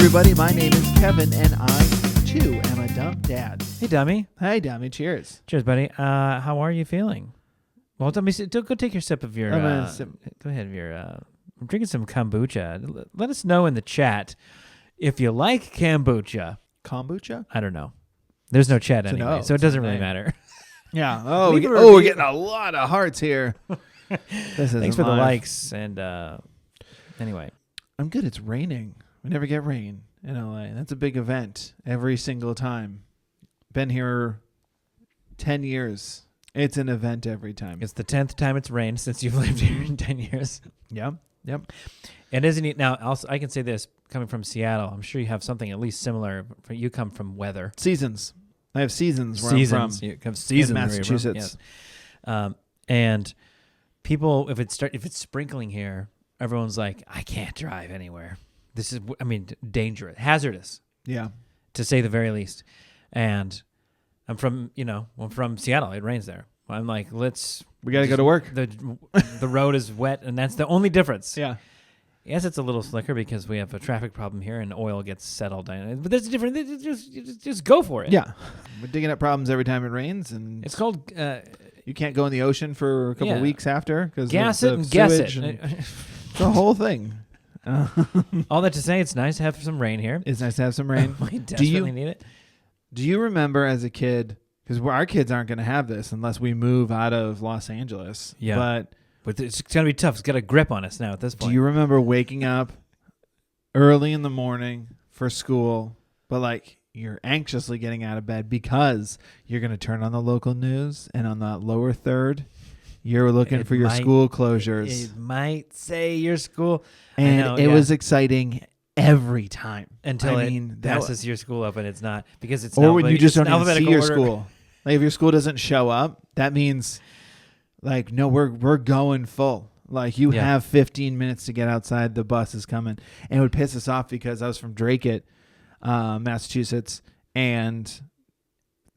everybody. My name is Kevin, and I, too, am a dumb dad. Hey, dummy. Hey, dummy. Cheers. Cheers, buddy. How are you feeling? Well, go take your sip of your... Go ahead. I'm drinking some kombucha. Let us know in the chat if you like kombucha. Kombucha? I don't know. There's no chat anyway, so it doesn't really matter. Yeah. Oh, Leave we're getting a lot of hearts here. Thanks for the likes. And anyway. I'm good. It's raining. We never get rain in LA. That's a big event every single time. Been here 10 years. It's an event every time. It's the 10th time it's rained since you've lived here in 10 years. Yep. And isn't it now? Also, I can say this coming from Seattle. I'm sure you have something at least similar. You come from weather. Seasons. I have seasons where seasons. I'm from. You have seasons in Massachusetts. Yes. And people, if it's sprinkling here, everyone's like, I can't drive anywhere. This is, dangerous, hazardous. Yeah. To say the very least. And I'm from Seattle. It rains there. I'm like, we got to go to work. The road is wet, and that's the only difference. Yeah. Yes, it's a little slicker because we have a traffic problem here, and oil gets settled down. But there's a different. Just go for it. Yeah. We're digging up problems every time it rains, and it's called. You can't go in the ocean for a couple of weeks after because gas it and guess it. The whole thing. All that to say, it's nice to have some rain here. It's nice to have some rain. We desperately need it. Do you remember as a kid? Because our kids aren't going to have this unless we move out of Los Angeles. Yeah. But it's going to be tough. It's got a grip on us now at this point. Do you remember waking up early in the morning for school, but you're anxiously getting out of bed because you're going to turn on the local news, and on that lower third, you're looking for your school closures. It might say your school. And it was exciting every time. Until it passes your school up and it's not. Because it's or when you just don't even see your order. school. If your school doesn't show up, that means no, we're going full. You have 15 minutes to get outside. The bus is coming. And it would piss us off because I was from Dracut, Massachusetts, and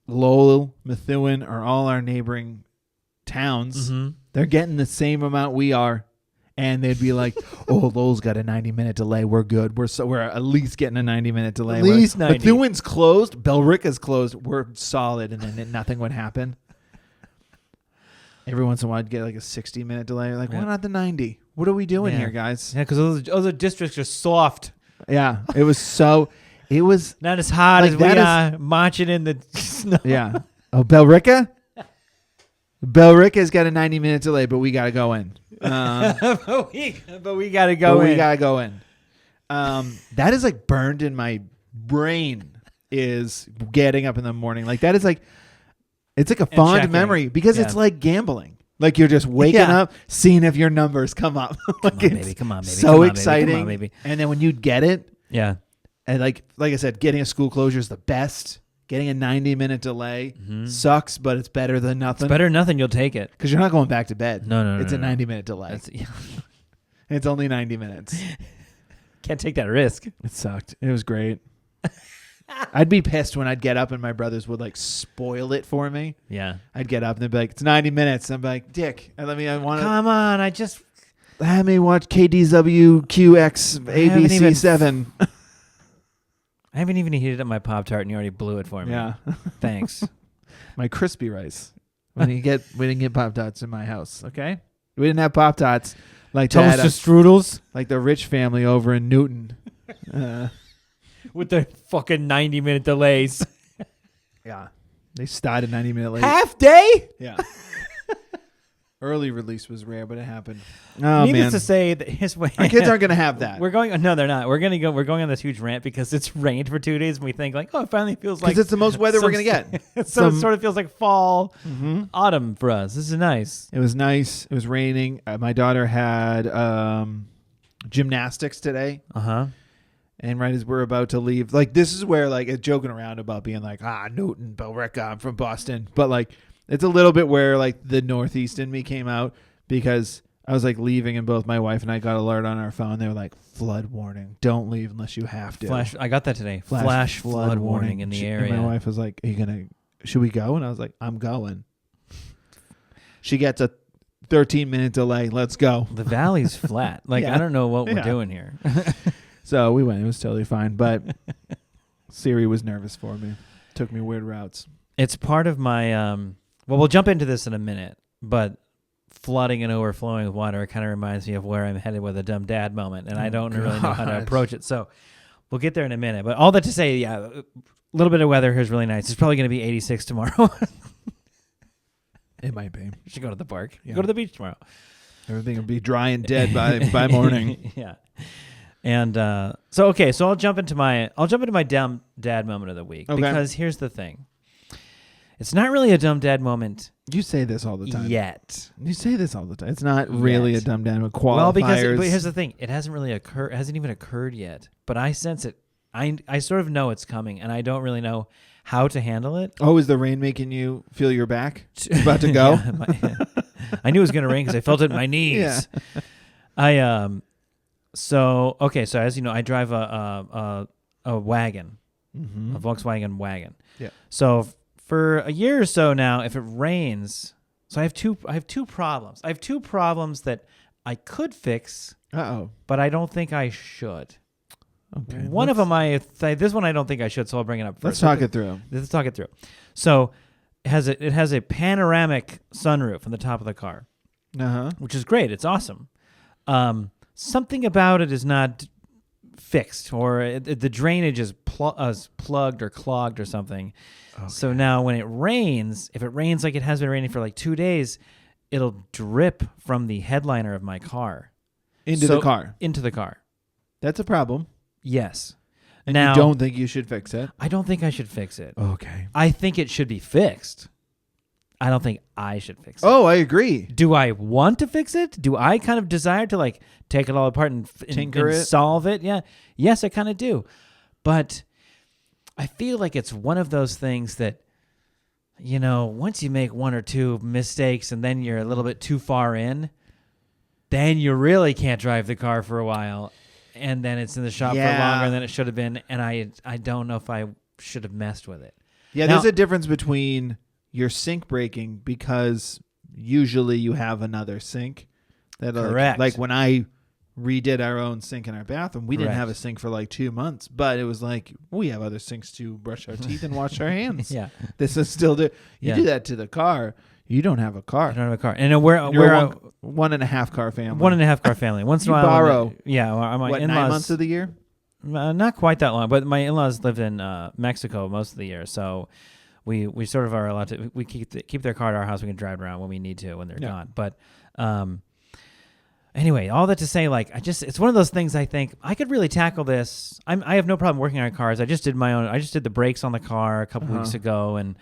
Lowell, Methuen are all our neighboring towns. Mm-hmm. They're getting the same amount we are. And they'd be like, "Oh, Lowell's got a 90-minute delay. We're good. We're at least getting a 90-minute delay. At least 90. Methuen's closed. Bellrica's closed. We're solid." And then nothing would happen. Every once in a while, I'd get a 60-minute delay. Why not the 90? What are we doing here, guys? Yeah, because other districts are soft. Yeah, it was not as hard as we are marching in the snow. Yeah. Oh, Bellrica? Bellrica's got a 90-minute delay, but we got to go in. But we got to go in. We got to go in. That is burned in my brain, is getting up in the morning. That is it's a fond memory because it's like gambling. You're just waking up, seeing if your numbers come up. Come on, baby. So exciting. Come on, baby. And then when you get it. Yeah. And like I said, getting a school closure is the best. Getting a 90-minute delay sucks, but it's better than nothing. It's better than nothing. You'll take it. Because you're not going back to bed. No. It's a 90-minute delay. It's only 90 minutes. Can't take that risk. It sucked. It was great. I'd be pissed when I'd get up and my brothers would spoil it for me. Yeah. I'd get up and they'd be like, "It's 90 minutes." I'm like, "Dick, come on. Have me watch KDWQX ABC7. I haven't even heated up my Pop-Tart and you already blew it for me. Yeah. Thanks. My crispy rice. We didn't get Pop-Tarts in my house, okay? We didn't have Pop-Tarts like that. Toaster strudels? Like the rich family over in Newton. With their fucking 90-minute delays. Yeah. They started 90-minute late. Half day? Yeah. Early release was rare, but it happened. Oh, Needless to say, that our kids aren't going to have that. No, they're not. We're going on this huge rant because it's rained for 2 days, and we think it finally feels like because it's the most weather we're going to get. So it sort of feels like fall, autumn for us. This is nice. It was nice. It was raining. My daughter had gymnastics today. And right as we're about to leave, this is where joking around about being Newton, Billerica, I'm from Boston, but it's a little bit where the Northeast in me came out because I was leaving and both my wife and I got alert on our phone. They were like, "Flood warning. Don't leave unless you have to." I got that today. Flash flood warning in the area. And my wife was like, should we go? And I was like, "I'm going." She gets a 13-minute delay. Let's go. The valley's flat. I don't know what we're doing here. So we went. It was totally fine. But Siri was nervous for me. Took me weird routes. It's part of my, well, we'll jump into this in a minute, but flooding and overflowing with water kind of reminds me of where I'm headed with a dumb dad moment, and I don't really know how to approach it. So we'll get there in a minute. But all that to say, yeah, a little bit of weather here is really nice. It's probably going to be 86 tomorrow. It might be. You should go to the park. Yeah. Go to the beach tomorrow. Everything will be dry and dead by morning. Yeah. And so I'll jump into my dumb dad moment of the week, because here's the thing. It's not really a dumb dad moment. You say this all the time. Yet. You say this all the time. It's not really a dumb dad moment. Qualifiers. Well, but here's the thing. It hasn't really occurred. It hasn't even occurred yet. But I sense it. I sort of know it's coming, and I don't really know how to handle it. Oh, is the rain making you feel your back? It's about to go? I knew it was going to rain because I felt it in my knees. Yeah. So as you know, I drive a wagon, a Volkswagen wagon. Yeah. So for a year or so now, if it rains, so I have two problems. I have two problems that I could fix, but I don't think I should. Okay. One of them this one I don't think I should, so I'll bring it up first. Let's talk it through. So it has a panoramic sunroof on the top of the car, which is great. It's awesome. Something about it is not fixed, or the drainage is plugged or clogged or something. Okay. So now when it rains, if it rains like it has been raining for like 2 days, it'll drip from the headliner of my car. Into the car. Into the car. That's a problem. Yes. And now, you don't think you should fix it? I don't think I should fix it. Okay. I think it should be fixed. I don't think I should fix it. Oh, I agree. Do I want to fix it? Do I kind of desire to like take it all apart and tinker it? Solve it? Yeah. Yes, I kind of do. But I feel like it's one of those things that, you know, once you make one or two mistakes and then you're a little bit too far in, then you really can't drive the car for a while. And then it's in the shop for longer than it should have been. And I don't know if I should have messed with it. Yeah, there's a difference between your sink breaking, because usually you have another sink. Correct. Like when I redid our own sink in our bathroom, we didn't have a sink for like 2 months, but it was like, we have other sinks to brush our teeth and wash our hands. Yeah. This is still do that to the car. You don't have a car. I don't have a car. And we're a 1.5 car family. 1.5 car family. Once in a while. Borrow. My what, in-laws, 9 months of the year? Not quite that long, but my in-laws lived in Mexico most of the year, so we sort of are allowed to. We keep their car at our house. We can drive around when we need to when they're gone. But anyway, all that to say, like, it's one of those things. I think I could really tackle this. I have no problem working on cars. I just did my own. I just did the brakes on the car a couple weeks ago, and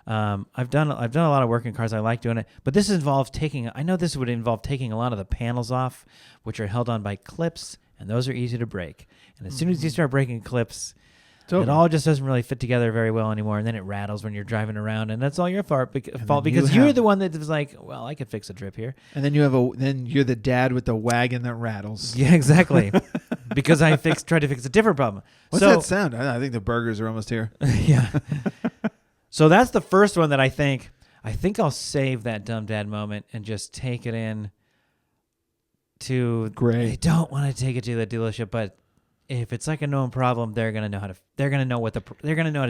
I've done a lot of work in cars. I like doing it, but this involves taking. I know this would involve taking a lot of the panels off, which are held on by clips, and those are easy to break. And as soon as you start breaking clips, it all just doesn't really fit together very well anymore, and then it rattles when you're driving around, and that's all your fault because you're the one that was like, well, I could fix a drip here. And then then you're the dad with the wagon that rattles. Yeah, exactly. Because I tried to fix a different problem. What's that sound? I think the burgers are almost here. Yeah. So that's the first one that I think I'll save that dumb dad moment and just take it in to. Great. I don't want to take it to the dealership, but if it's like a known problem, they're gonna know how to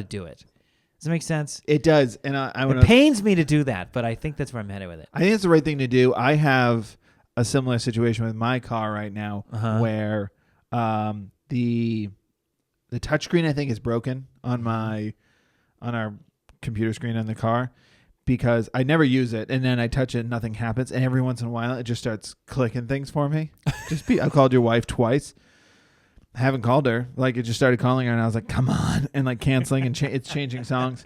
do it. Does that make sense? It does, and it pains me to do that, but I think that's where I'm headed with it. I think it's the right thing to do. I have a similar situation with my car right now, where the touchscreen I think is broken on our computer screen on the car, because I never use it, and then I touch it and nothing happens, and every once in a while it just starts clicking things for me. I called your wife twice. I haven't called her. Like, it just started calling her, and I was like, come on, and like canceling, and it's changing songs.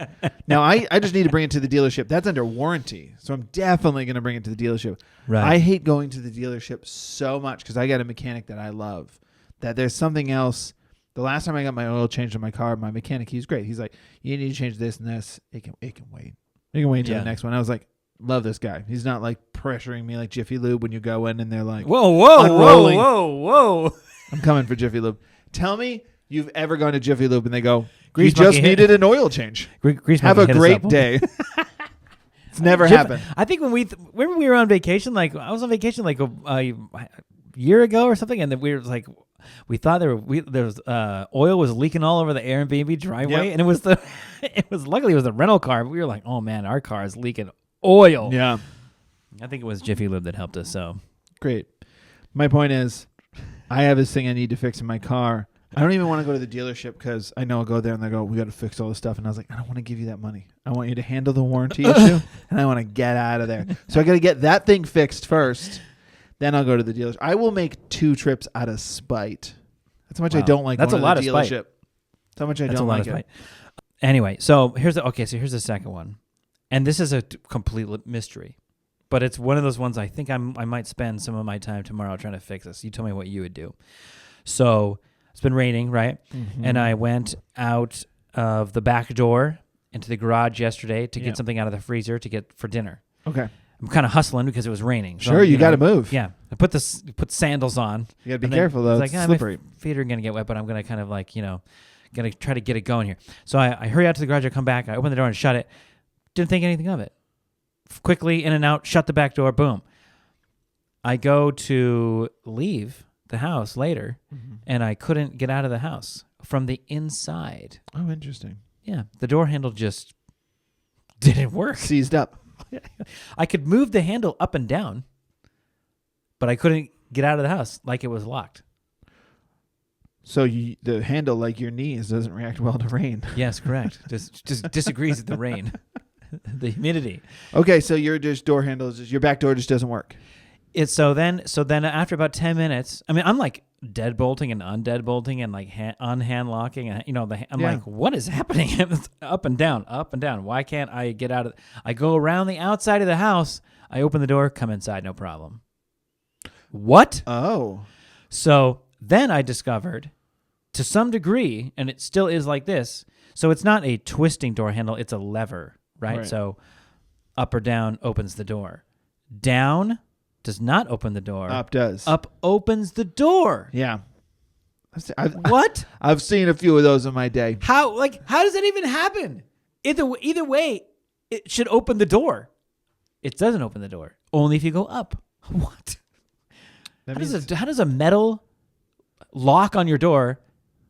Now, I just need to bring it to the dealership. That's under warranty, so I'm definitely going to bring it to the dealership. Right. I hate going to the dealership so much because I got a mechanic that I love, that there's something else. The last time I got my oil changed on my car, my mechanic, he's great. He's like, you need to change this and this. It can wait. You can wait until the next one. I was like, love this guy. He's not like pressuring me like Jiffy Lube when you go in and they're like, whoa. I'm coming for Jiffy Lube. Tell me you've ever gone to Jiffy Lube and they go, you just needed an oil change. Have a great day. It's never happened. I think when we were on vacation, like I was on vacation like a year ago or something, and then we were like, we thought there was oil was leaking all over the Airbnb driveway, and it was luckily it was the rental car. But we were like, oh man, our car is leaking oil. Yeah. I think it was Jiffy Lube that helped us. So great. My point is, I have this thing I need to fix in my car. I don't even want to go to the dealership because I know I'll go there and they go, we got to fix all this stuff. And I was like, I don't want to give you that money. I want you to handle the warranty issue and I want to get out of there. So I got to get that thing fixed first. Then I'll go to the dealership. I will make 2 trips out of spite. That's how much I don't like That's going a lot to the of dealership. spite. That's how much I don't like it. Anyway, so here's the second one. And this is a complete mystery. But it's one of those ones I think I might spend some of my time tomorrow trying to fix this. You tell me what you would do. So it's been raining, right? Mm-hmm. And I went out of the back door into the garage yesterday to get something out of the freezer to get for dinner. Okay. I'm kind of hustling because it was raining. So sure, you got to move. Yeah. I put sandals on. You got to be careful, though. It's slippery. My feet are going to get wet, but I'm going to kind of like, going to try to get it going here. So I hurry out to the garage. I come back. I open the door and shut it. Didn't think anything of it. Quickly in and out, shut the back door, boom. I go to leave the house later, and I couldn't get out of the house from the inside. Oh, interesting. Yeah, the door handle just didn't work. Seized up. I could move the handle up and down, but I couldn't get out of the house like it was locked. So the handle, like your knees, doesn't react well to rain. Yes, correct. just disagrees with the rain, the humidity. Okay, so your door handle your back door just doesn't work. So then after about 10 minutes, I mean, I'm like deadbolting and undeadbolting and like unhand locking, and I'm like, what is happening? It's up and down, up and down. Why can't I get out of? I go around the outside of the house. I open the door, come inside, no problem. What? Oh. So then I discovered, to some degree, and it still is like this. So it's not a twisting door handle; it's a lever, right? So up or down opens the door. Down does not open the door. Up does. Up opens the door. Yeah. What? I've seen a few of those in my day. How does that even happen? Either way, it should open the door. It doesn't open the door. Only if you go up. What? How does a metal lock on your door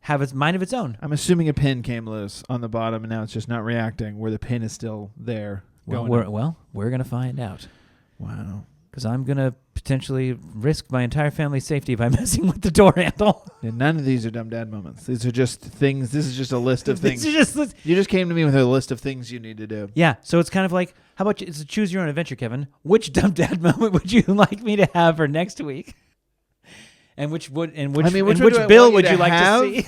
have its mind of its own? I'm assuming a pin came loose on the bottom and now it's just not reacting where the pin is still there. We're going to find out. Wow. Because I'm going to potentially risk my entire family's safety by messing with the door handle. And none of these are dumb dad moments. These are just things. This is just a list of things. You just came to me with a list of things you need to do. Yeah. So it's kind of like, how about it's a choose your own adventure, Kevin? Which dumb dad moment would you like me to have for next week? And which bill would you like to see?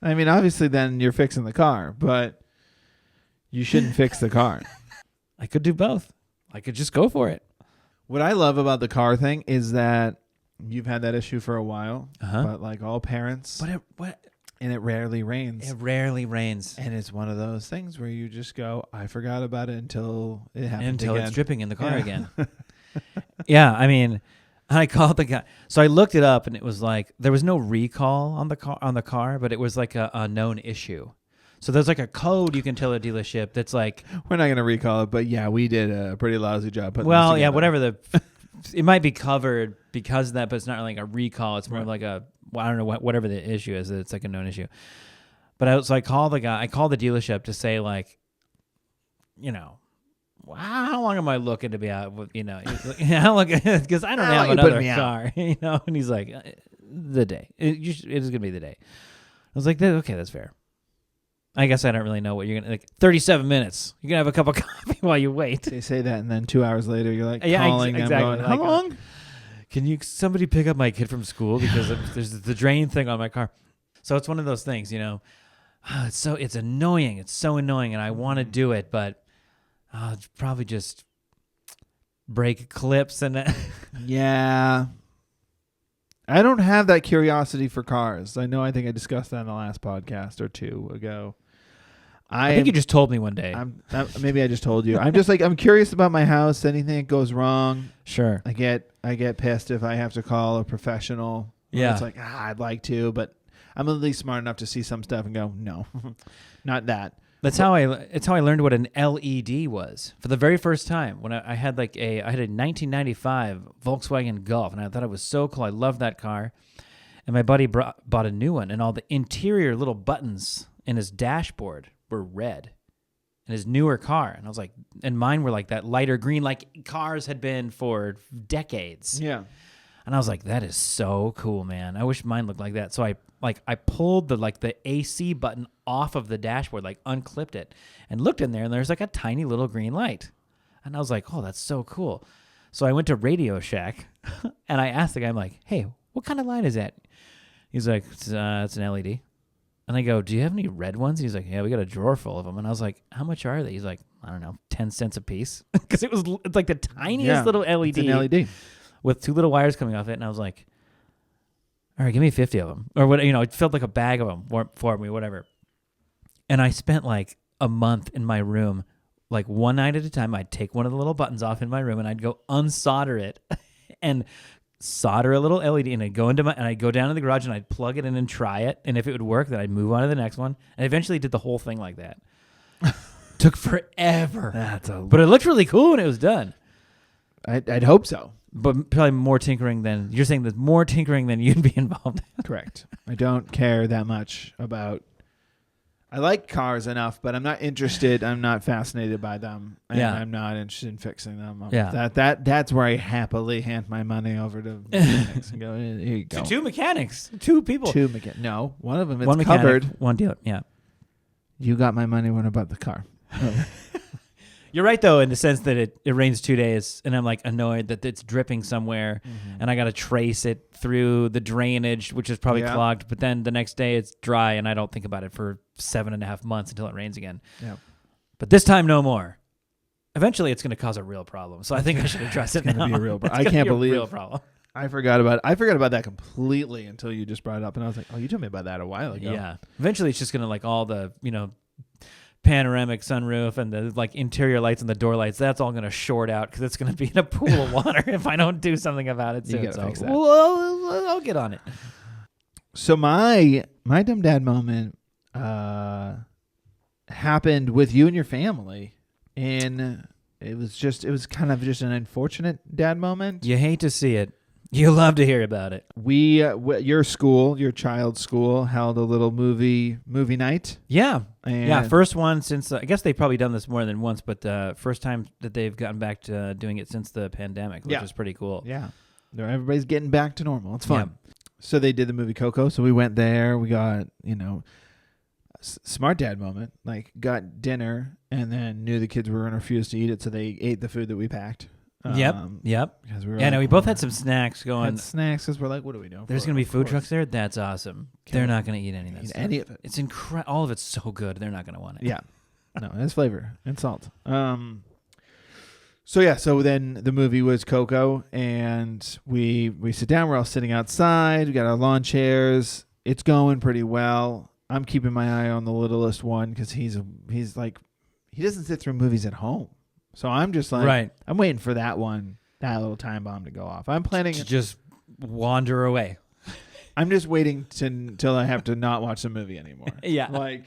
I mean, obviously then you're fixing the car, but you shouldn't fix the car. I could do both. I could just go for it. What I love about the car thing is that you've had that issue for a while, but like all parents, and it rarely rains. It rarely rains. And it's one of those things where you just go, I forgot about it until it happens Until again. It's dripping in the car again. Yeah, I mean, I called the guy. So I looked it up, and it was like there was no recall on the car, but it was like a known issue. So there's like a code you can tell a dealership that's like... We're not going to recall it, but yeah, we did a pretty lousy job putting this together. Yeah, whatever it might be covered because of that, but it's not like a recall. It's more like I don't know, whatever the issue is. It's like a known issue. But I called the guy. I called the dealership to say like, how long am I looking to be out? How long? Because I don't have another car. And he's like, the day. It is going to be the day. I was like, okay, that's fair. I guess I don't really know what you're going to... 37 minutes. You're going to have a cup of coffee while you wait. They say that, and then 2 hours later, you're like calling them going, how long? Can somebody pick up my kid from school? Because there's the drain thing on my car. So it's one of those things, It's annoying. It's so annoying, and I want to do it, but it's probably just break clips and... Yeah. I don't have that curiosity for cars. I think I discussed that in the last podcast or 2 ago. I think you just told me one day. Maybe I just told you. I'm just like, I'm curious about my house. Anything that goes wrong. Sure. I get pissed if I have to call a professional. Yeah. It's like, I'd like to, but I'm at least smart enough to see some stuff and go, no, not that. It's how I learned what an LED was for the very first time when I had a 1995 Volkswagen Golf, and I thought it was so cool. I loved that car. And my buddy bought a new one, and all the interior little buttons in his dashboard were red in his newer car. And I was like, and mine were like that lighter green, like cars had been for decades. Yeah. And I was like, that is so cool, man. I wish mine looked like that. So I pulled the AC button off of the dashboard, like unclipped it, and looked in there, and there's like a tiny little green light. And I was like, oh, that's so cool. So I went to Radio Shack, and I asked the guy, I'm like, hey, what kind of light is that? He's like, it's an LED. And I go, do you have any red ones? He's like, yeah, we got a drawer full of them. And I was like, how much are they? He's like, I don't know, 10 cents a piece. Because it's like the tiniest little LED. It's an LED. With 2 little wires coming off it. And I was like, all right, give me 50 of them. Or what? It felt like a bag of them for me, whatever. And I spent like a month in my room, like one night at a time. I'd take one of the little buttons off in my room and I'd go unsolder it and solder a little LED, and I'd go down to the garage and I'd plug it in and try it. And if it would work, then I'd move on to the next one. And I eventually did the whole thing like that. Took forever. But it looked really cool when it was done. I'd hope so. But probably more tinkering than you're saying. There's more tinkering than you'd be involved in. Correct. I don't care that much about. I like cars enough, but I'm not interested. I'm not fascinated by them, and I'm not interested in fixing them. That's where I happily hand my money over to mechanics and go. Here you go. To 2 mechanics, 2 people. No, one of them is one mechanic, covered. One dealer. Yeah. You got my money when I bought the car. You're right, though, in the sense that it rains 2 days, and I'm like annoyed that it's dripping somewhere, and I got to trace it through the drainage, which is probably clogged. But then the next day it's dry, and I don't think about it for 7.5 months until it rains again. Yeah. But this time, no more. Eventually, it's going to cause a real problem. So I think I should address it now. It's going to be a real problem. I can't believe real problem. I forgot about that completely until you just brought it up, and I was like, oh, you told me about that a while ago. Yeah. Eventually, it's just going to like all the panoramic sunroof and the like interior lights and the door lights, that's all going to short out because it's going to be in a pool of water if I don't do something about it soon. You gotta fix that. Well, I'll get on it. So my dumb dad moment happened with you and your family, and it was kind of just an unfortunate dad moment. You hate to see it. You love to hear about it. Your child's school held a little movie night. Yeah. First one since, I guess they've probably done this more than once, but first time that they've gotten back to doing it since the pandemic, which is pretty cool. Yeah. Everybody's getting back to normal. It's fun. Yeah. So they did the movie Coco. So we went there. We got, smart dad moment, like got dinner and then knew the kids were going to refuse to eat it. So they ate the food that we packed. Yep. Because we both had some snacks going. Had snacks because we're like, what are we doing? There's going to be food trucks there? That's awesome. They're not going to eat any of that stuff. Any of it. It's incredible. All of it's so good. They're not going to want it. Yeah. No, it has flavor and salt. So then the movie was Coco, and we sit down. We're all sitting outside. We got our lawn chairs. It's going pretty well. I'm keeping my eye on the littlest one because he's like, he doesn't sit through movies at home. So I'm just like, I'm waiting for that little time bomb to go off. I'm planning to just wander away. I'm just waiting until I have to not watch the movie anymore. Yeah. Like,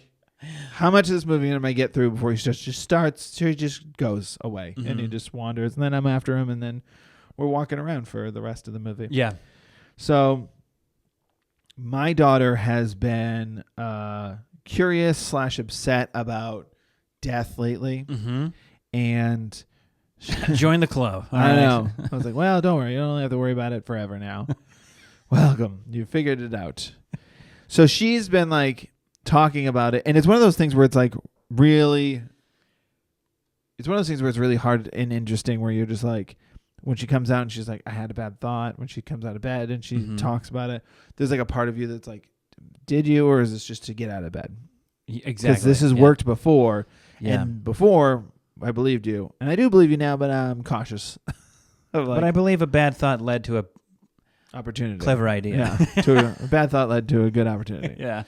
how much of this movie am I get through before he just starts? So he just goes away and he just wanders, and then I'm after him, and then we're walking around for the rest of the movie. Yeah. So my daughter has been curious / upset about death lately. Mm-hmm. And join the club. I know. I was like, well, don't worry. You don't have to worry about it forever now. Welcome. You figured it out. So she's been like talking about it. And it's one of those things where it's like really, it's one of those things where it's really hard and interesting where you're just like, when she comes out and she's like, I had a bad thought. When she comes out of bed and she talks about it, there's like a part of you that's like, did you, or is this just to get out of bed? Exactly. Because this has worked before. Yeah. And before, I believed you, and I do believe you now, but I'm cautious. But I believe a bad thought led to a opportunity, clever idea. Yeah, a bad thought led to a good opportunity. Yeah.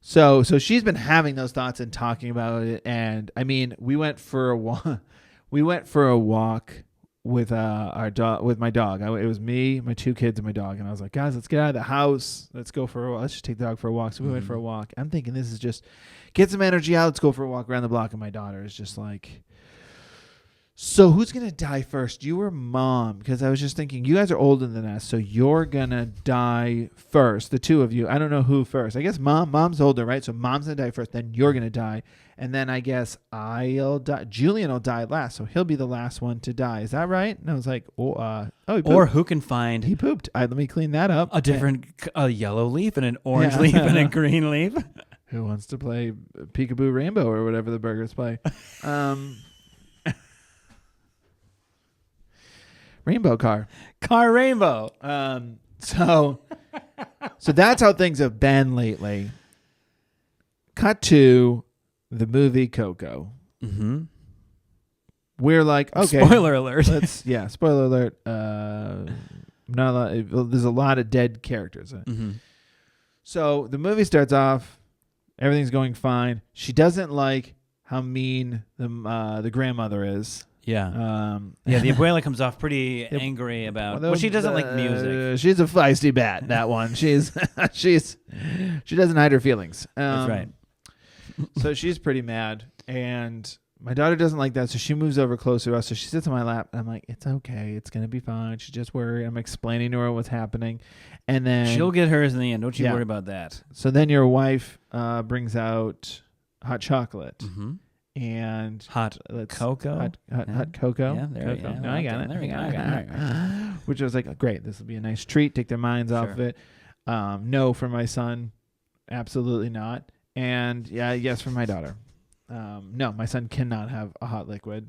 So she's been having those thoughts and talking about it, and I mean, we went for a walk. We went for a walk with our dog, with my dog. It was me, my 2 kids, and my dog, and I was like, guys, let's get out of the house. Let's go for a walk. Let's just take the dog for a walk. So we went for a walk. I'm thinking this is just get some energy out. Let's go for a walk around the block, and my daughter is just like So who's going to die first? You or mom? Because I was just thinking, you guys are older than us, so you're going to die first, the two of you. I don't know who first. I guess mom's older, right? So mom's going to die first, then you're going to die. And then I guess I'll die. Julian will die last, so he'll be the last one to die. Is that right? And I was like, he pooped. Or who can find He pooped. Let me clean that up. a yellow leaf and an orange leaf and a green leaf. Who wants to play Peekaboo Rainbow or whatever the burgers play? Rainbow car rainbow. So that's how things have been lately. Cut to the movie Coco. Mm-hmm. We're like, okay, spoiler alert. Spoiler alert. There's a lot of dead characters. Mm-hmm. So the movie starts off, everything's going fine. She doesn't like how mean the grandmother is. Yeah. The abuela comes off pretty angry about. Well, she doesn't like music. She's a feisty bat. That one. She doesn't hide her feelings. That's right. So she's pretty mad, and my daughter doesn't like that. So she moves over closer to us. So she sits on my lap, and I'm like, "It's okay. It's gonna be fine." She's just worried. I'm explaining to her what's happening, and then she'll get hers in the end. Don't you worry about that. So then your wife brings out hot chocolate. Mm-hmm. And hot cocoa. Hot cocoa. Yeah, there you go. No, I got it. There we go. Which I was like, great, this will be a nice treat. Take their minds off of it. No for my son. Absolutely not. And yes for my daughter. No, my son cannot have a hot liquid.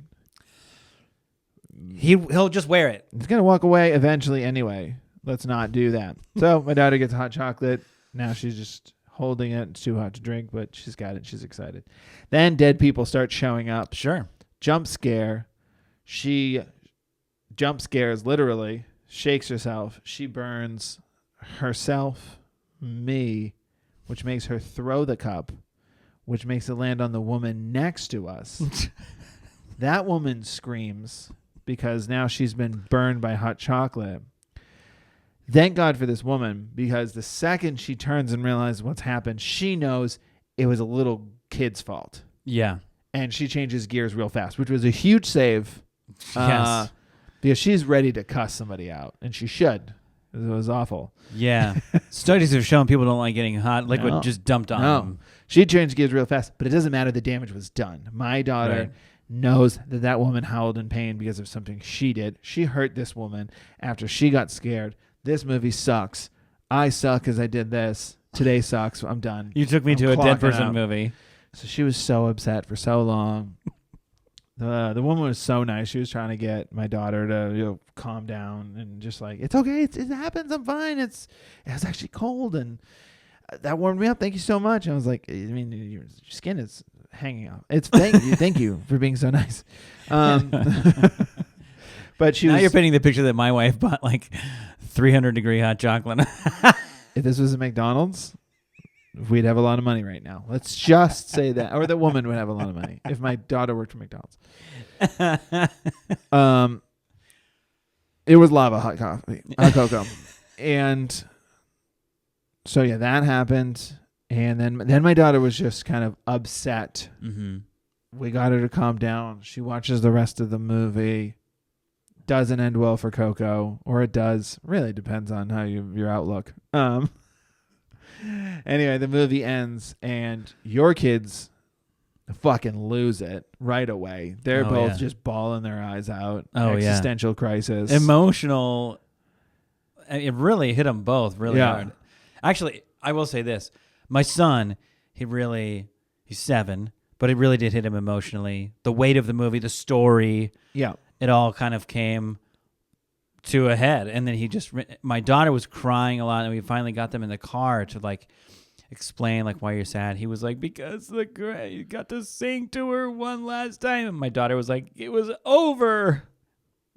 He'll just wear it. He's going to walk away eventually anyway. Let's not do that. So my daughter gets hot chocolate. Now she's just holding it. It's too hot to drink, but she's got it. She's excited. Then dead people start showing up. Sure. Jump scare. She jump scares literally, shakes herself. She burns herself, me, which makes her throw the cup, which makes it land on the woman next to us. That woman screams because now she's been burned by hot chocolate. Thank God for this woman, because the second she turns and realizes what's happened, she knows it was a little kid's fault. Yeah. And she changes gears real fast, which was a huge save. Yes. Because she's ready to cuss somebody out, and she should. It was awful. Yeah. Studies have shown people don't like getting hot liquid just dumped on them. She changed gears real fast, but it doesn't matter. The damage was done. My daughter knows that woman howled in pain because of something she did. She hurt this woman after she got scared. This movie sucks. I suck because I did this. Today sucks. I'm done. You took me to a dead person movie. So she was so upset for so long. The woman was so nice. She was trying to get my daughter to calm down and just like, it's okay. It happens. I'm fine. It was actually cold and that warmed me up. Thank you so much. I was like, I mean, your skin is hanging off. Thank you for being so nice. But now you're painting the picture that my wife bought like 300-degree hot chocolate. If this was a McDonald's, we'd have a lot of money right now. Let's just say that. Or the woman would have a lot of money if my daughter worked for McDonald's. It was lava hot cocoa. And so, that happened. And then my daughter was just kind of upset. Mm-hmm. We got her to calm down. She watches the rest of the movie. Doesn't end well for Coco, or it does. Really depends on how your outlook. Anyway, the movie ends, and your kids fucking lose it right away. They're both just bawling their eyes out. Existential crisis. Emotional. It really hit them both really hard. Actually, I will say this. My son, he's 7, but it really did hit him emotionally. The weight of the movie, the story. Yeah. It all kind of came to a head. And then my daughter was crying a lot, and we finally got them in the car to like explain like why you're sad. He was like, because you got to sing to her one last time. And my daughter was like, it was over.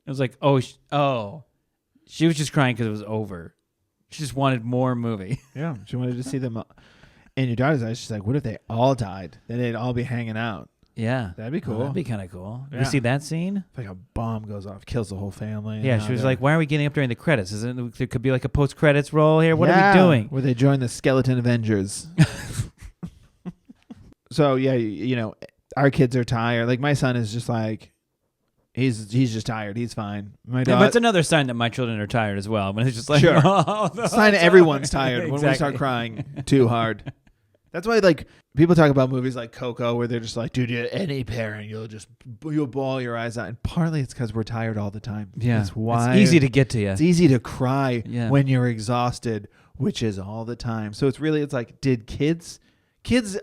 I was like, oh. She was just crying because it was over. She just wanted more movie. Yeah, she wanted to see them. In your daughter's eyes, she's like, what if they all died? Then they'd all be hanging out. Yeah. That'd be cool. That'd be kind of cool. Yeah. You see that scene? Like a bomb goes off, kills the whole family. Yeah, she was like, why are we getting up during the credits? There could be like a post-credits roll here. What are we doing? Where they join the Skeleton Avengers. So, our kids are tired. Like, my son is just like, He's just tired. He's fine. But it's another sign that my children are tired as well. When it's just like, sure. Oh, no, sign everyone's tired exactly. when we start crying too hard. That's why like people talk about movies like Coco where they're just like, dude, any parent, you'll bawl your eyes out. And partly it's because we're tired all the time. Yeah. That's why it's easy to get to you. It's easy to cry when you're exhausted, which is all the time. So it's like, did kids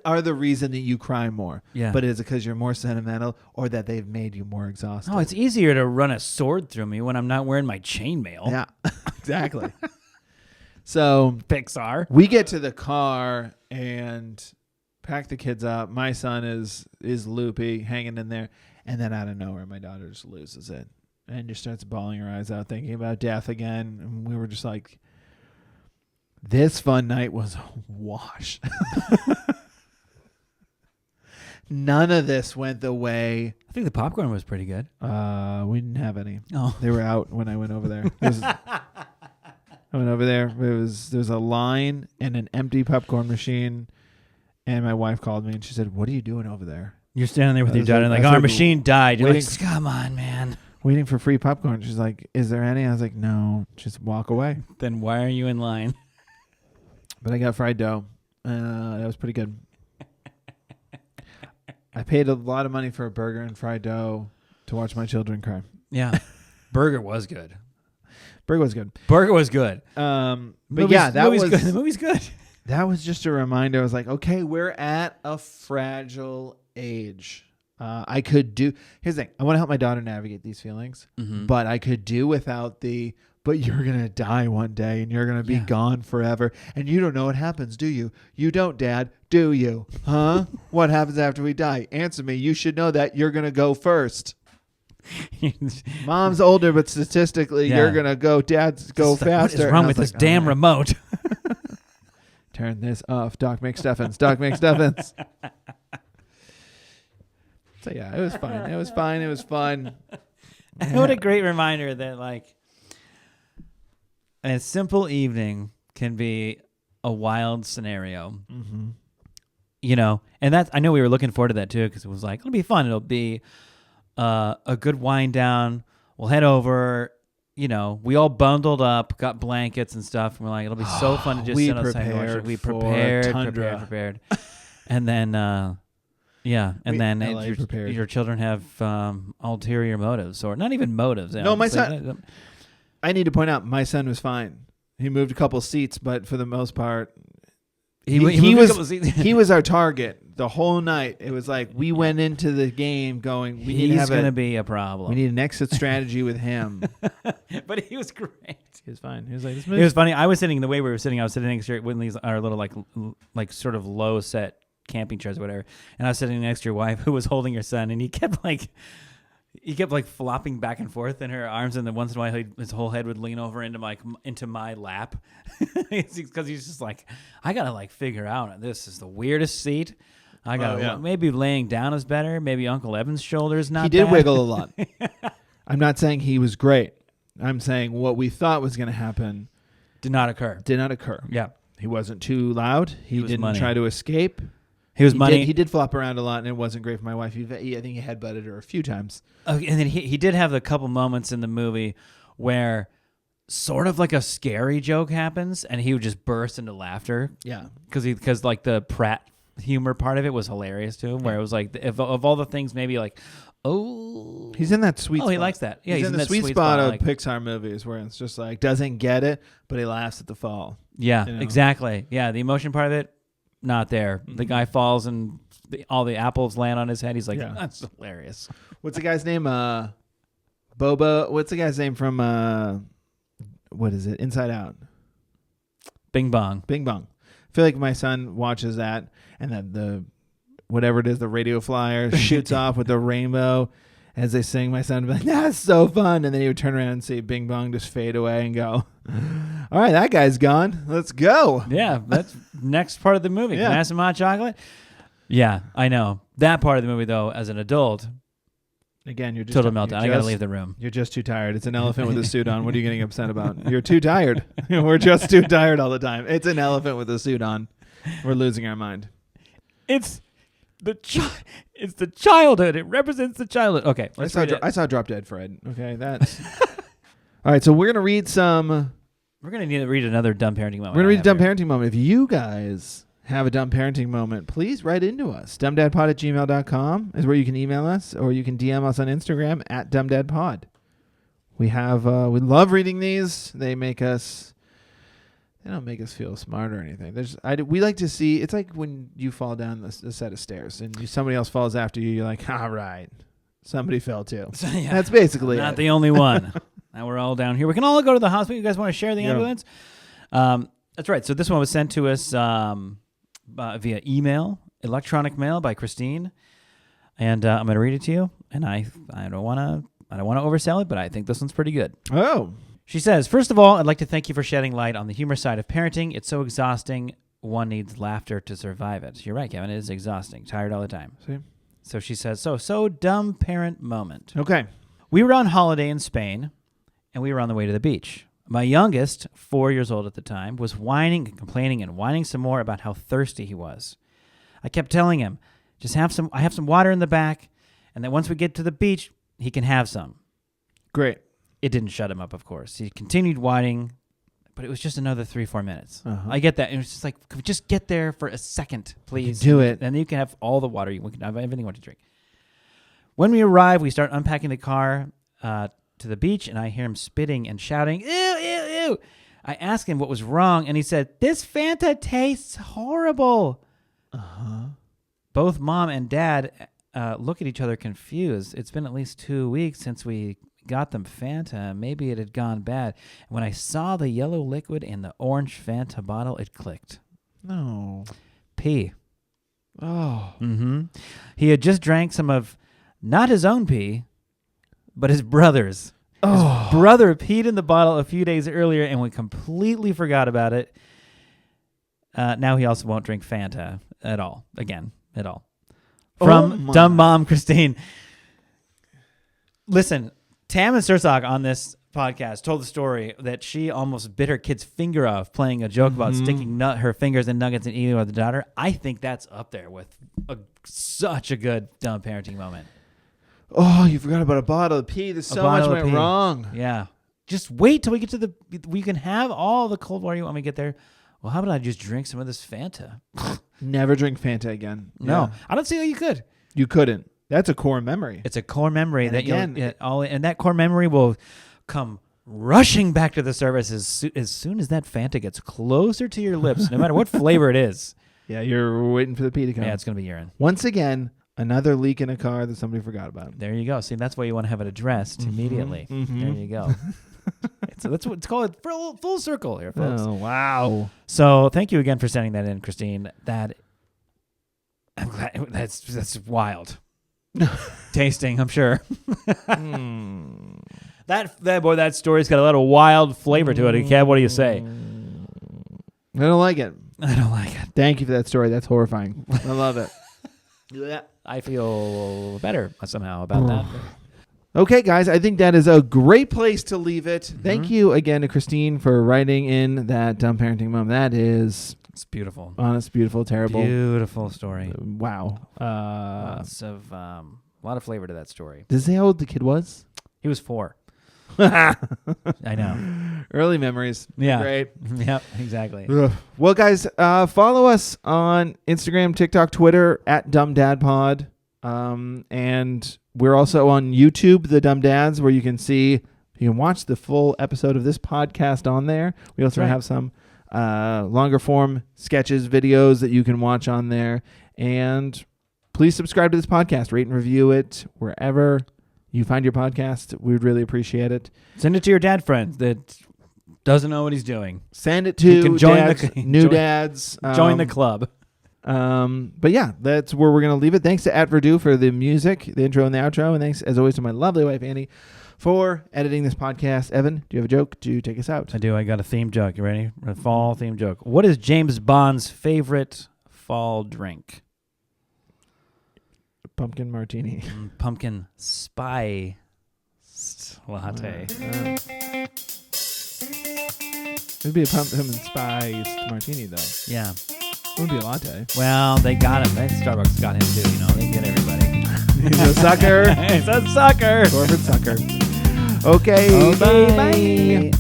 are the reason that you cry more. Yeah. But is it because you're more sentimental or that they've made you more exhausted? Oh, it's easier to run a sword through me when I'm not wearing my chainmail. Yeah, exactly. So Pixar. We get to the car and pack the kids up. My son is loopy, hanging in there. And then out of nowhere, my daughter just loses it and just starts bawling her eyes out, thinking about death again. And we were just like, this fun night was a wash. None of this went the way. I think the popcorn was pretty good. We didn't have any. Oh. They were out when I went over there. I went over there. There was a line and an empty popcorn machine. And my wife called me and she said, "What are you doing over there?" You're standing there with your daughter and like, our machine died. You're like, come on, man. Waiting for free popcorn. She's like, "Is there any?" I was like, "No, just walk away." Then why are you in line? But I got fried dough. That was pretty good. I paid a lot of money for a burger and fried dough to watch my children cry. Yeah. Burger was good. Burger was good. But yeah, that was good. The movie's good. That was just a reminder. I was like, okay, we're at a fragile age. Here's the thing. I want to help my daughter navigate these feelings, but I could do without but you're going to die one day and you're going to be gone forever. And you don't know what happens, do you? You don't, Dad, do you? Huh? What happens after we die? Answer me. You should know that you're going to go first. Mom's older, but statistically, you're going to go. Dad's go faster. What is wrong with this damn remote? Turn this off. Doc McStuffins. Doc McStuffins. So yeah, it was fine. It was fine. It was fun. What a great reminder that like a simple evening can be a wild scenario. Mm-hmm. You know, and I know we were looking forward to that too because it was like, it'll be fun. It'll be a good wind down. We'll head over. You know, we all bundled up, got blankets and stuff. And we're like, it'll be so fun to just sit outside and watch it. We prepared. And then, your children have ulterior motives, or not even motives. No, my son. I need to point out, my son was fine. He moved a couple seats, but for the most part, he was our target the whole night. It was like we went into the game going, he's going to be a problem. We need an exit strategy with him. But he was great. He was fine. He was like, it was funny. I was sitting the way we were sitting. I was sitting next to our little like sort of low set camping chairs or whatever, and I was sitting next to your wife who was holding her son, and he kept flopping back and forth in her arms, and then once in a while his whole head would lean over into my lap because he's just like, I gotta like figure out, this is the weirdest seat. I gotta maybe laying down is better. Maybe Uncle Evan's shoulder's not. He did wiggle a lot. I'm not saying he was great. I'm saying what we thought was going to happen did not occur. Yeah, he wasn't too loud. He didn't try to escape. He did flop around a lot, and it wasn't great for my wife. I think he headbutted her a few times. Okay, and then he did have a couple moments in the movie where sort of like a scary joke happens, and he would just burst into laughter. Yeah, because like the Pratt humor part of it was hilarious to him, where it was like of all the things, maybe like, oh, he's in that sweet spot. He likes that. Yeah, he's in the sweet spot of Pixar movies where it's just like doesn't get it, but he laughs at the fall. Yeah, exactly. Yeah, the emotion part of it, not there. Mm-hmm. The guy falls and all the apples land on his head. He's like, that's hilarious. What's the guy's name? Boba. What's the guy's name from what is it? Inside Out. Bing Bong. Bing Bong. I feel like my son watches that, and then the whatever it is, the radio flyer shoots off with the rainbow as they sing. My son would be like, "That's so fun!" And then he would turn around and see Bing Bong just fade away and go, "All right, that guy's gone. Let's go." Yeah, that's next part of the movie. Can I have some hot chocolate? Yeah, I know that part of the movie though. As an adult, again, you're just total meltdown. I gotta leave the room. You're just too tired. It's an elephant with a suit on. What are you getting upset about? You're too tired. We're just too tired all the time. It's an elephant with a suit on. We're losing our mind. It's It's the childhood. It represents the childhood. Okay, I saw Drop Dead Fred. Okay, that's all right. So we're gonna read some. We're gonna need to read another dumb parenting moment. We're gonna read a dumb parenting moment. If you guys have a dumb parenting moment, please write into us. dumbdadpod@gmail.com is where you can email us, or you can DM us on Instagram @dumbdadpod. We love reading these. They don't make us feel smart or anything. We like to see. It's like when you fall down the set of stairs and somebody else falls after you. You're like, all right, somebody fell too. So, yeah, that's basically not the only one. Now we're all down here. We can all go to the hospital. You guys want to share the ambulance? That's right. So this one was sent to us via email, electronic mail by Christine, and I'm going to read it to you. And I don't want to oversell it, but I think this one's pretty good. Oh. She says, first of all, I'd like to thank you for shedding light on the humor side of parenting. It's so exhausting. One needs laughter to survive it. You're right, Kevin. It is exhausting. Tired all the time. See? So she says, so dumb parent moment. Okay. We were on holiday in Spain, and we were on the way to the beach. My youngest, 4 years old at the time, was whining and complaining and whining some more about how thirsty he was. I kept telling him, I have some water in the back, and that once we get to the beach, he can have some. Great. It didn't shut him up, of course. He continued whining, but it was just another 3-4 minutes. Uh-huh. I get that. And it was just like, could we just get there for a second, please? Do it. And then you can have all the water. You can have everything you want to drink. When we arrive, we start unpacking the car to the beach, and I hear him spitting and shouting, ew, ew, ew. I asked him what was wrong, and he said, this Fanta tastes horrible. Uh-huh. Both mom and dad look at each other confused. It's been at least 2 weeks since we got them Fanta. Maybe it had gone bad. When I saw the yellow liquid in the orange Fanta bottle, it clicked. No. Pee. Oh. Mm-hmm. He had just drank some of not his own pee, but his brother's. Oh. His brother peed in the bottle a few days earlier, and we completely forgot about it. Now he also won't drink Fanta at all. From Dumb Mom Christine. Listen, Tam and Sursok on this podcast told the story that she almost bit her kid's finger off playing a joke about sticking her fingers in nuggets and eating with the daughter. I think that's up there with such a good dumb parenting moment. Oh, you forgot about a bottle of pee. There's so much went wrong. Yeah. Just wait till we get to we can have all the cold water you want me to get there. Well, how about I just drink some of this Fanta? Never drink Fanta again. No. Yeah. I don't see how you could. You couldn't. That's a core memory. It's a core memory and and that core memory will come rushing back to the surface as soon as that Fanta gets closer to your lips, no matter what flavor it is. Yeah, you're waiting for the pee to come. Yeah, it's going to be urine. Once again, another leak in a car that somebody forgot about. There you go. See, that's why you want to have it addressed immediately. Mm-hmm. There you go. So that's what it's called. Full circle here, folks. Oh, wow. So thank you again for sending that in, Christine. I'm glad that's wild. Tasting, I'm sure. That story's got a lot of wild flavor to it. Kev, what do you say? I don't like it. Thank you for that story. That's horrifying. I love it. Yeah, I feel better somehow about that. Okay, guys, I think that is a great place to leave it. Mm-hmm. Thank you again to Christine for writing in that dumb parenting moment. It's beautiful. Honest, beautiful, terrible. Beautiful story. Wow. Lots of a lot of flavor to that story. Does it say how old the kid was? He was 4. I know. Early memories. Yeah. Great. Yep, exactly. Ugh. Well, guys, follow us on Instagram, TikTok, Twitter @DumbDadPod. And we're also on YouTube, The Dumb Dads, where you can watch the full episode of this podcast on there. We also have some longer form sketches, videos that you can watch on there. And please subscribe to this podcast, rate and review it wherever you find your podcast. We would really appreciate it. Send it to your dad friend that doesn't know what he's doing. Send it to new dads. Join the club. But yeah, that's where we're going to leave it. Thanks to @Verdue for the music, the intro and the outro. And thanks, as always, to my lovely wife, Annie, for editing this podcast. Evan, do you have a joke to take us out? I do. I got a theme joke. You ready? A fall theme joke. What is James Bond's favorite fall drink? Pumpkin martini. Pumpkin spice latte. It'd be a pumpkin spiced martini, though. Yeah. It would be a latte. Well, they got him. Starbucks got him too. They get everybody. He's a sucker. He's a sucker. Corporate sucker. Okay. Bye.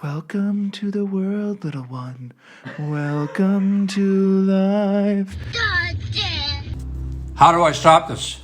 Welcome to the world, little one. Welcome to life. How do I stop this?